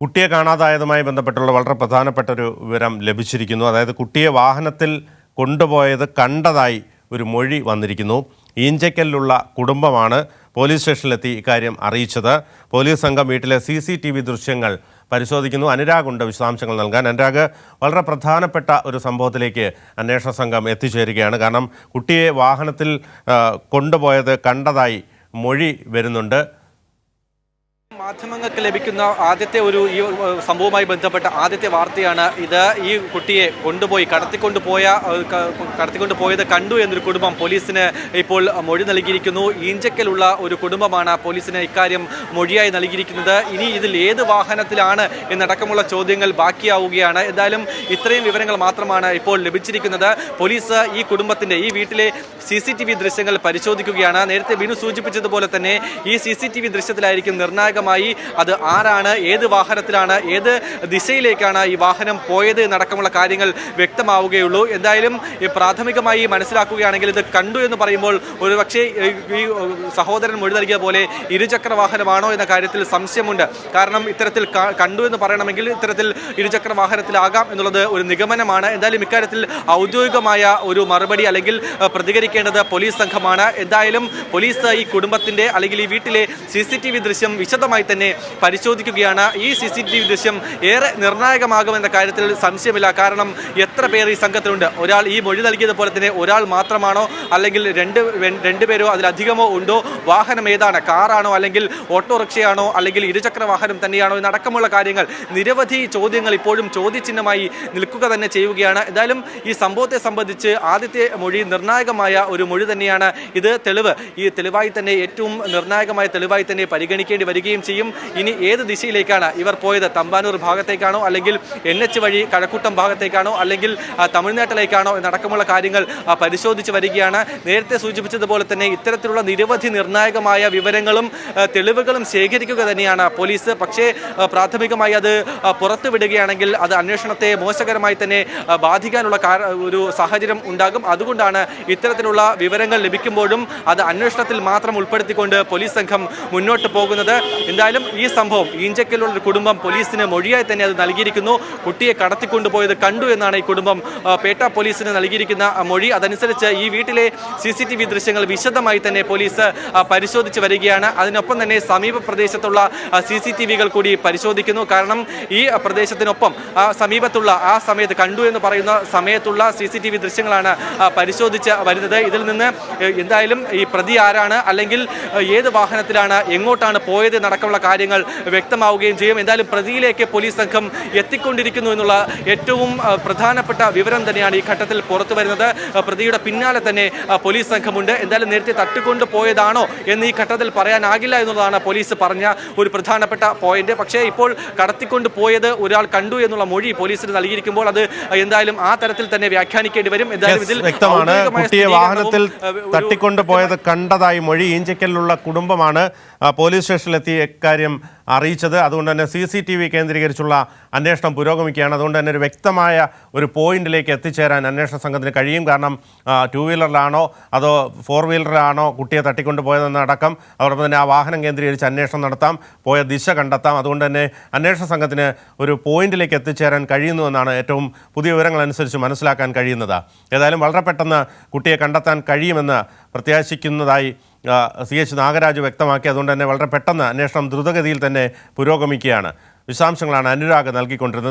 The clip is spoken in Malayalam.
കുട്ടിയെ കാണാതായതുമായി ബന്ധപ്പെട്ടുള്ള വളരെ പ്രധാനപ്പെട്ട ഒരു വിവരം ലഭിച്ചിരിക്കുന്നു. അതായത് കുട്ടിയെ വാഹനത്തിൽ കൊണ്ടുപോയത് കണ്ടതായി ഒരു മൊഴി വന്നിരിക്കുന്നു. ഈഞ്ചക്കലിലുള്ള കുടുംബമാണ് പോലീസ് സ്റ്റേഷനിലെത്തി ഇക്കാര്യം അറിയിച്ചത്. പോലീസ് സംഘം വീട്ടിലെ CCTV ദൃശ്യങ്ങൾ പരിശോധിക്കുന്നു. അനുരാഗ് ഉണ്ട് വിശദാംശങ്ങൾ നൽകാൻ. അനുരാഗ്, വളരെ പ്രധാനപ്പെട്ട ഒരു സംഭവത്തിലേക്ക് അന്വേഷണ സംഘം എത്തിച്ചേരുകയാണ്. കാരണം കുട്ടിയെ വാഹനത്തിൽ കൊണ്ടുപോയത് കണ്ടതായി മൊഴി വരുന്നുണ്ട്. മാധ്യമങ്ങൾക്ക് ലഭിക്കുന്ന ആദ്യത്തെ ഈ സംഭവവുമായി ബന്ധപ്പെട്ട ആദ്യത്തെ വാർത്തയാണ് ഇത്. ഈ കുട്ടിയെ കടത്തിക്കൊണ്ടുപോയത് കണ്ടു എന്നൊരു കുടുംബം പോലീസിന് ഇപ്പോൾ മൊഴി നൽകിയിരിക്കുന്നു. ഈഞ്ചക്കലുള്ള ഒരു കുടുംബമാണ് പോലീസിന് ഇക്കാര്യം മൊഴിയായി നൽകിയിരിക്കുന്നത്. ഇനി ഇതിൽ ഏത് വാഹനത്തിലാണ് എന്നടക്കമുള്ള ചോദ്യങ്ങൾ ബാക്കിയാവുകയാണ്. എന്തായാലും ഇത്രയും വിവരങ്ങൾ മാത്രമാണ് ഇപ്പോൾ ലഭിച്ചിരിക്കുന്നത്. പോലീസ് ഈ കുടുംബത്തിന്റെ, ഈ വീട്ടിലെ CCTV ദൃശ്യങ്ങൾ പരിശോധിക്കുകയാണ്. നേരത്തെ ബിനു സൂചിപ്പിച്ചതുപോലെ തന്നെ ഈ CCTV ദൃശ്യത്തിലായിരിക്കും നിർണായകമായി അത് ആരാണ്, ഏത് വാഹനത്തിലാണ്, ഏത് ദിശയിലേക്കാണ് ഈ വാഹനം പോയത് എന്നടക്കമുള്ള കാര്യങ്ങൾ വ്യക്തമാവുകയുള്ളൂ. എന്തായാലും പ്രാഥമികമായി മനസ്സിലാക്കുകയാണെങ്കിൽ ഇത് കണ്ടു എന്ന് പറയുമ്പോൾ ഒരുപക്ഷെ ഈ സഹോദരൻ മൊഴി നൽകിയ പോലെ ഇരുചക്ര വാഹനമാണോ എന്ന കാര്യത്തിൽ സംശയമുണ്ട്. കാരണം ഇത്തരത്തിൽ കണ്ടു എന്ന് പറയണമെങ്കിൽ ഇത്തരത്തിൽ ഇരുചക്ര വാഹനത്തിലാകാം എന്നുള്ളത് ഒരു നിഗമനമാണ്. എന്തായാലും ഇക്കാര്യത്തിൽ ഔദ്യോഗികമായ ഒരു മറുപടി അല്ലെങ്കിൽ പ്രതികരിക്കേണ്ടത് പോലീസ് സംഘമാണ്. എന്തായാലും പോലീസ് ഈ കുടുംബത്തിന്റെ അല്ലെങ്കിൽ ഈ വീട്ടിലെ CCTV ദൃശ്യം വിശദമായി തന്നെ പരിശോധിക്കുകയാണ്. ഈ CCTV ദൃശ്യം ഏറെ നിർണായകമാകുമെന്ന കാര്യത്തിൽ സംശയമില്ല. കാരണം എത്ര പേർ ഈ സംഘത്തിലുണ്ട്? ഒരാൾ, ഈ മൊഴി നൽകിയതുപോലെ തന്നെ ഒരാൾ മാത്രമാണോ, അല്ലെങ്കിൽ രണ്ടുപേരോ അതിലധികമോ ഉണ്ടോ? വാഹനം ഏതാണ്? കാറാണോ, അല്ലെങ്കിൽ ഓട്ടോറിക്ഷയാണോ, അല്ലെങ്കിൽ ഇരുചക്ര വാഹനം തന്നെയാണോ എന്നടക്കമുള്ള കാര്യങ്ങൾ, നിരവധി ചോദ്യങ്ങൾ ഇപ്പോഴും ചോദ്യചിഹ്നമായി നിൽക്കുക തന്നെ ചെയ്യുകയാണ്. എന്തായാലും ഈ സംഭവത്തെ സംബന്ധിച്ച് ആദ്യത്തെ മൊഴി നിർണായകമായ ഒരു മൊഴി തന്നെയാണ് ഇത്. ഈ തെളിവായി തന്നെ, ഏറ്റവും നിർണായകമായ തെളിവായി തന്നെ പരിഗണിക്കേണ്ടി വരികയും ചെയ്യും. ഇനി ഏത് ദിശയിലേക്കാണ് ഇവർ പോയത്? തമ്പാനൂർ ഭാഗത്തേക്കാണോ, അല്ലെങ്കിൽ NH വഴി കഴക്കൂട്ടം ഭാഗത്തേക്കാണോ, അല്ലെങ്കിൽ തമിഴ്നാട്ടിലേക്കാണോ എന്നടക്കമുള്ള കാര്യങ്ങൾ പരിശോധിച്ച് വരികയാണ്. നേരത്തെ സൂചിപ്പിച്ചതുപോലെ തന്നെ ഇത്തരത്തിലുള്ള നിരവധി നിർണായകമായ വിവരങ്ങളും തെളിവുകളും ശേഖരിക്കുക തന്നെയാണ് പോലീസ്. പക്ഷേ പ്രാഥമികമായി അത് പുറത്തുവിടുകയാണെങ്കിൽ അത് അന്വേഷണത്തെ മോശകരമായി തന്നെ ബാധിക്കാനുള്ള ഒരു സാഹചര്യം ഉണ്ടാകും. അതുകൊണ്ടാണ് ഇത്തരത്തിലുള്ള വിവരങ്ങൾ ലഭിക്കുമ്പോഴും അത് അന്വേഷണത്തിൽ മാത്രം ഉൾപ്പെടുത്തിക്കൊണ്ട് പോലീസ് സംഘം മുന്നോട്ട് പോകുന്നത്. എന്തായാലും ഈ സംഭവം, ഈഞ്ചക്കലുള്ള ഒരു കുടുംബം പോലീസിന് മൊഴിയായി തന്നെ അത് നൽകിയിരിക്കുന്നു. കുട്ടിയെ കടത്തിക്കൊണ്ടുപോയത് കണ്ടു എന്നാണ് ഈ കുടുംബം പേട്ട പോലീസിന് നൽകിയിരിക്കുന്ന മൊഴി. അതനുസരിച്ച് ഈ വീട്ടിലെ CCTV ദൃശ്യങ്ങൾ വിശദമായി തന്നെ പോലീസ് പരിശോധിച്ച് വരികയാണ്. അതിനൊപ്പം തന്നെ സമീപ പ്രദേശത്തുള്ള CCTVകൾ കൂടി പരിശോധിക്കുന്നു. കാരണം ഈ പ്രദേശത്തിനൊപ്പം സമീപത്തുള്ള ആ സമയത്ത് കണ്ടു എന്ന് പറയുന്ന സമയത്തുള്ള CCTV ദൃശ്യങ്ങളാണ് പരിശോധിച്ച് വരുന്നത്. ഇതിൽ നിന്ന് എന്തായാലും ഈ പ്രതി ആരാണ്, അല്ലെങ്കിൽ ഏത് വാഹനത്തിലാണ്, എങ്ങോട്ടാണ് പോയത് എന്നടക്കമുള്ള കാര്യങ്ങൾ വ്യക്തമാവുകയും ചെയ്യും. എന്തായാലും പ്രതിയിലേക്ക് പോലീസ് സംഘം എത്തിക്കൊണ്ടിരിക്കുന്നു എന്നുള്ള ഏറ്റവും പ്രധാനപ്പെട്ട വിവരം തന്നെയാണ് ഈ ഘട്ടത്തിൽ പുറത്തു വരുന്നത്. പ്രതിയുടെ പിന്നാലെ തന്നെ പോലീസ് സംഘമുണ്ട്. എന്തായാലും നേരത്തെ തട്ടിക്കൊണ്ടു പോയതാണോ എന്ന് ഈ ഘട്ടത്തിൽ പറയാനാകില്ല എന്നുള്ളതാണ് പോലീസ് പറഞ്ഞ ഒരു പ്രധാനപ്പെട്ട പോയിന്റ്. പക്ഷേ ഇപ്പോൾ കടത്തിക്കൊണ്ടു പോയത് ഒരാൾ കണ്ടു എന്നുള്ള മൊഴി പോലീസിന് നൽകിയിരിക്കുമ്പോൾ അത് എന്തായാലും ആ തരത്തിൽ തന്നെ വ്യാഖ്യാനിക്കേണ്ടി വരും. എന്തായാലും ഇതിൽ വ്യക്തമാണ്, കുട്ടിയെ വാഹനത്തിൽ തട്ടിക്കൊണ്ടുപോയത് കണ്ടതായി മൊഴി. ഈഞ്ചക്കലിലുള്ള കുടുംബമാണ് പോലീസ് സ്റ്റേഷനിലെത്തി ഇക്കാര്യം അറിയിച്ചത്. അതുകൊണ്ട് തന്നെ CCTV കേന്ദ്രീകരിച്ചുള്ള അന്വേഷണം പുരോഗമിക്കുകയാണ്. അതുകൊണ്ട് തന്നെ ഒരു വ്യക്തമായ ഒരു പോയിന്റിലേക്ക് എത്തിച്ചേരാൻ അന്വേഷണ സംഘത്തിന് കഴിയും. കാരണം 2 വീലറിലാണോ അതോ 4 വീലറിലാണോ കുട്ടിയെ തട്ടിക്കൊണ്ടുപോയതെന്നടക്കം അതോടൊപ്പം തന്നെ ആ വാഹനം കേന്ദ്രീകരിച്ച് അന്വേഷണം നടത്താം, പോയ ദിശ കണ്ടെത്താം. അതുകൊണ്ട് തന്നെ അന്വേഷണ സംഘത്തിന് ഒരു പോയിന്റിലേക്ക് എത്തിച്ചേരാൻ കഴിയുന്നുവെന്നാണ് ഏറ്റവും പുതിയ വിവരങ്ങൾ അനുസരിച്ച് മനസ്സിലാക്കാൻ കഴിയുന്നത്. ഏതായാലും വളരെ പെട്ടെന്ന് കുട്ടിയെ കണ്ടെത്താൻ കഴിയുമെന്ന് പ്രത്യാശിക്കുന്നതായി CH നാഗരാജ് വ്യക്തമാക്കി. അതുകൊണ്ട് തന്നെ വളരെ പെട്ടെന്ന് അന്വേഷണം ദ്രുതഗതിയിൽ തന്നെ പുരോഗമിക്കുകയാണ്. വിശദാംശങ്ങളാണ് അനുരാഗ് നൽകിക്കൊണ്ടിരുന്നത്.